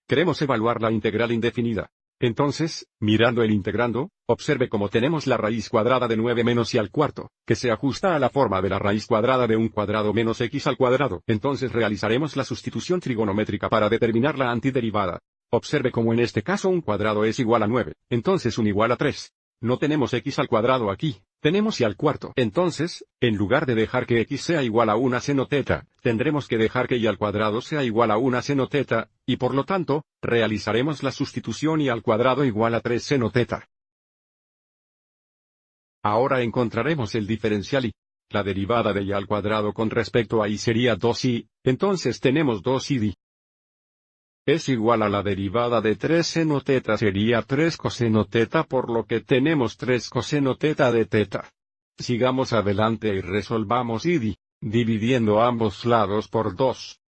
Queremos evaluar la integral indefinida. Entonces, mirando el integrando, observe cómo tenemos la raíz cuadrada de 9 menos y al cuarto, que se ajusta a la forma de la raíz cuadrada de un cuadrado menos x al cuadrado. Entonces realizaremos la sustitución trigonométrica para determinar la antiderivada. Observe cómo en este caso un cuadrado es igual a 9, entonces un igual a 3. No tenemos x al cuadrado aquí, tenemos y al cuarto. Entonces, en lugar de dejar que x sea igual a una seno teta, tendremos que dejar que y al cuadrado sea igual a una seno teta, y por lo tanto, realizaremos la sustitución y al cuadrado igual a 3 seno teta. Ahora encontraremos el diferencial y la derivada de y al cuadrado con respecto a y sería 2y, entonces tenemos 2y es igual a la derivada de 3 seno teta sería 3 coseno teta por lo que tenemos 3 coseno teta de teta. Sigamos adelante y resolvamos dividiendo ambos lados por 2.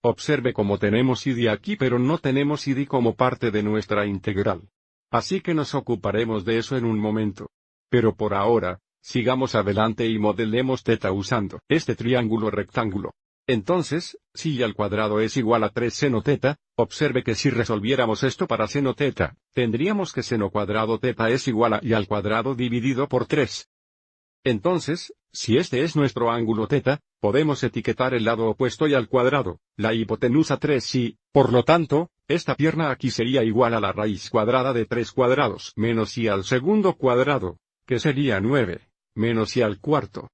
Observe cómo tenemos aquí pero no tenemos como parte de nuestra integral. Así que nos ocuparemos de eso en un momento. Pero por ahora, sigamos adelante y modelemos teta usando este triángulo rectángulo. Entonces, si y al cuadrado es igual a 3 seno teta, observe que si resolviéramos esto para seno teta, tendríamos que seno cuadrado teta es igual a y al cuadrado dividido por 3. Entonces, si este es nuestro ángulo teta, podemos etiquetar el lado opuesto y al cuadrado, la hipotenusa 3y, por lo tanto, esta pierna aquí sería igual a la raíz cuadrada de 3 cuadrados menos y al segundo cuadrado, que sería 9, menos y al cuarto.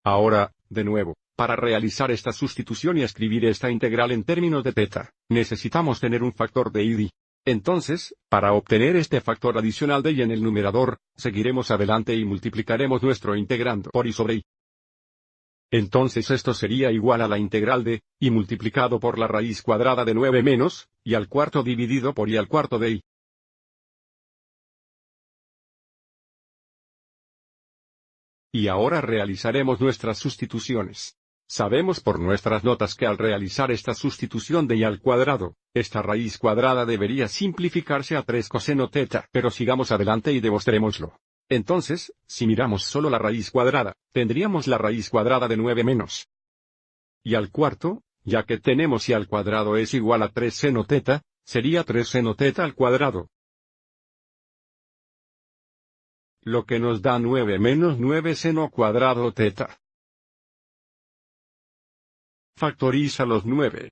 Ahora, de nuevo, para realizar esta sustitución y escribir esta integral en términos de teta, necesitamos tener un factor de y. Entonces, para obtener este factor adicional de y en el numerador, seguiremos adelante y multiplicaremos nuestro integrando por y sobre y. Entonces esto sería igual a la integral de y multiplicado por la raíz cuadrada de 9 menos, y al cuarto dividido por y al cuarto de y. Y ahora realizaremos nuestras sustituciones. Sabemos por nuestras notas que al realizar esta sustitución de y al cuadrado, esta raíz cuadrada debería simplificarse a 3 coseno teta. Pero sigamos adelante y demostrémoslo. Entonces, si miramos solo la raíz cuadrada, tendríamos la raíz cuadrada de 9 menos y al cuarto, ya que tenemos y al cuadrado es igual a 3 seno teta, sería 3 seno teta al cuadrado. Lo que nos da 9 menos 9 seno cuadrado teta. Factoriza los 9.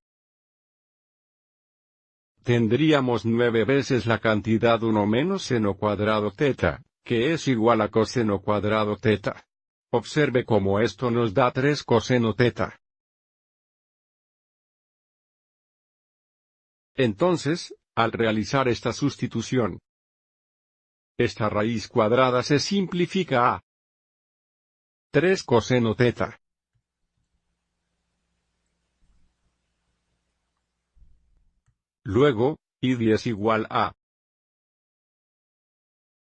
Tendríamos 9 veces la cantidad 1 menos seno cuadrado teta, que es igual a coseno cuadrado teta. Observe cómo esto nos da 3 coseno teta. Entonces, al realizar esta sustitución, esta raíz cuadrada se simplifica a 3 coseno teta. Luego, y es igual a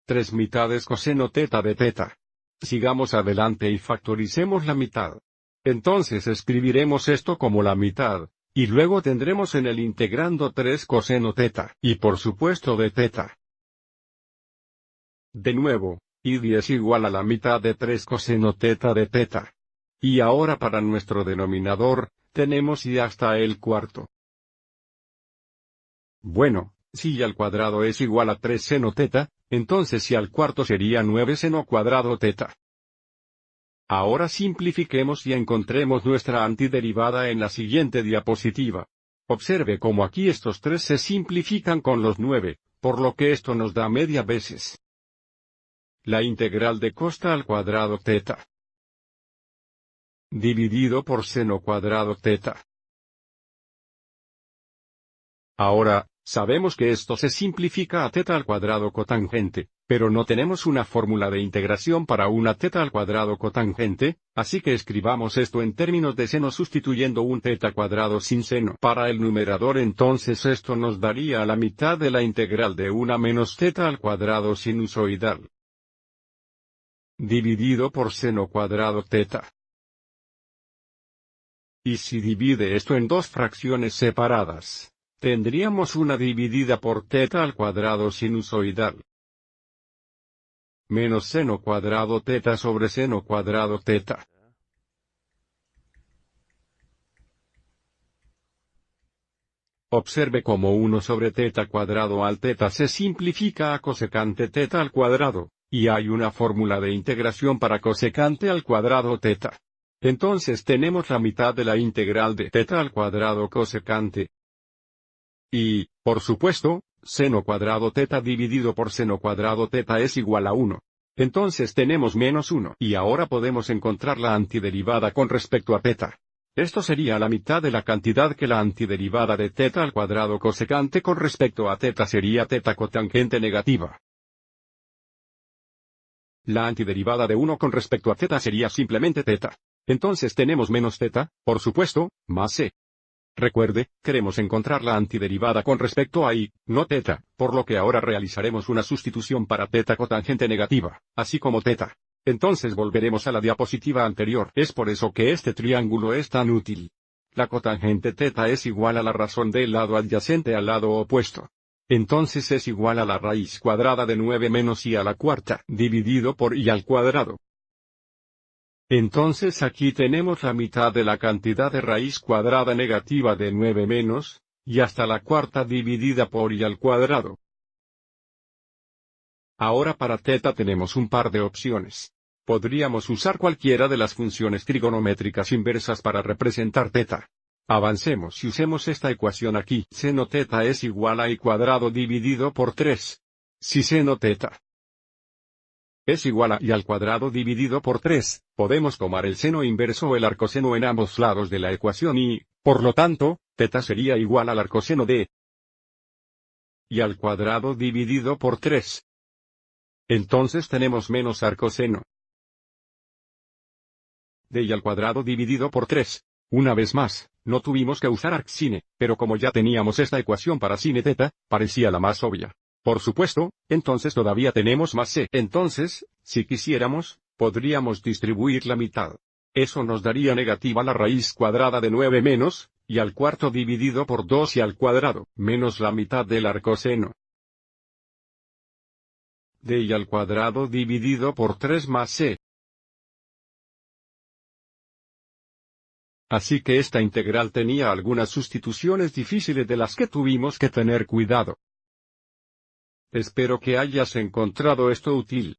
3 mitades coseno teta de teta. Sigamos adelante y factoricemos la mitad. Entonces escribiremos esto como la mitad, y luego tendremos en el integrando 3 coseno teta, y por supuesto de teta. De nuevo, y es igual a la mitad de 3 coseno teta de teta. Y ahora para nuestro denominador, tenemos y hasta el cuarto. Bueno, si y al cuadrado es igual a 3 seno teta, entonces y al cuarto sería 9 seno cuadrado teta. Ahora simplifiquemos y encontremos nuestra antiderivada en la siguiente diapositiva. Observe cómo aquí estos 3 se simplifican con los 9, por lo que esto nos da media veces la integral de costa al cuadrado teta dividido por seno cuadrado teta. Ahora, sabemos que esto se simplifica a teta al cuadrado cotangente, pero no tenemos una fórmula de integración para una teta al cuadrado cotangente, así que escribamos esto en términos de seno sustituyendo un teta cuadrado sin seno. Para el numerador entonces esto nos daría la mitad de la integral de 1 menos teta al cuadrado sinusoidal dividido por seno cuadrado teta. Y si divide esto en dos fracciones separadas, tendríamos una dividida por teta al cuadrado sinusoidal menos seno cuadrado teta sobre seno cuadrado teta. Observe cómo 1 sobre teta cuadrado al teta se simplifica a cosecante teta al cuadrado, y hay una fórmula de integración para cosecante al cuadrado teta. Entonces tenemos la mitad de la integral de teta al cuadrado cosecante. Y, por supuesto, seno cuadrado teta dividido por seno cuadrado teta es igual a 1. Entonces tenemos menos 1. Y ahora podemos encontrar la antiderivada con respecto a teta. Esto sería la mitad de la cantidad que la antiderivada de teta al cuadrado cosecante con respecto a teta sería teta cotangente negativa. La antiderivada de 1 con respecto a teta sería simplemente teta. Entonces tenemos menos teta, por supuesto, más c. Recuerde, queremos encontrar la antiderivada con respecto a y, no teta, por lo que ahora realizaremos una sustitución para teta cotangente negativa, así como teta. Entonces volveremos a la diapositiva anterior. Es por eso que este triángulo es tan útil. La cotangente teta es igual a la razón del lado adyacente al lado opuesto. Entonces es igual a la raíz cuadrada de 9 menos y a la cuarta, dividido por y al cuadrado. Entonces aquí tenemos la mitad de la cantidad de raíz cuadrada negativa de 9 menos, y hasta la cuarta dividida por y al cuadrado. Ahora para teta tenemos un par de opciones. Podríamos usar cualquiera de las funciones trigonométricas inversas para representar teta. Avancemos y usemos esta ecuación aquí. Seno teta es igual a y cuadrado dividido por 3. Si seno teta es igual a y al cuadrado dividido por 3, podemos tomar el seno inverso o el arcoseno en ambos lados de la ecuación y, por lo tanto, teta sería igual al arcoseno de y al cuadrado dividido por 3. Entonces tenemos menos arcoseno de y al cuadrado dividido por 3. Una vez más, no tuvimos que usar arcsine, pero como ya teníamos esta ecuación para sine teta, parecía la más obvia. Por supuesto, entonces todavía tenemos más c. Entonces, si quisiéramos, podríamos distribuir la mitad. Eso nos daría negativa la raíz cuadrada de 9 menos, y al cuarto dividido por 2 y al cuadrado, menos la mitad del arcoseno de y al cuadrado dividido por 3 más c. Así que esta integral tenía algunas sustituciones difíciles de las que tuvimos que tener cuidado. Espero que hayas encontrado esto útil.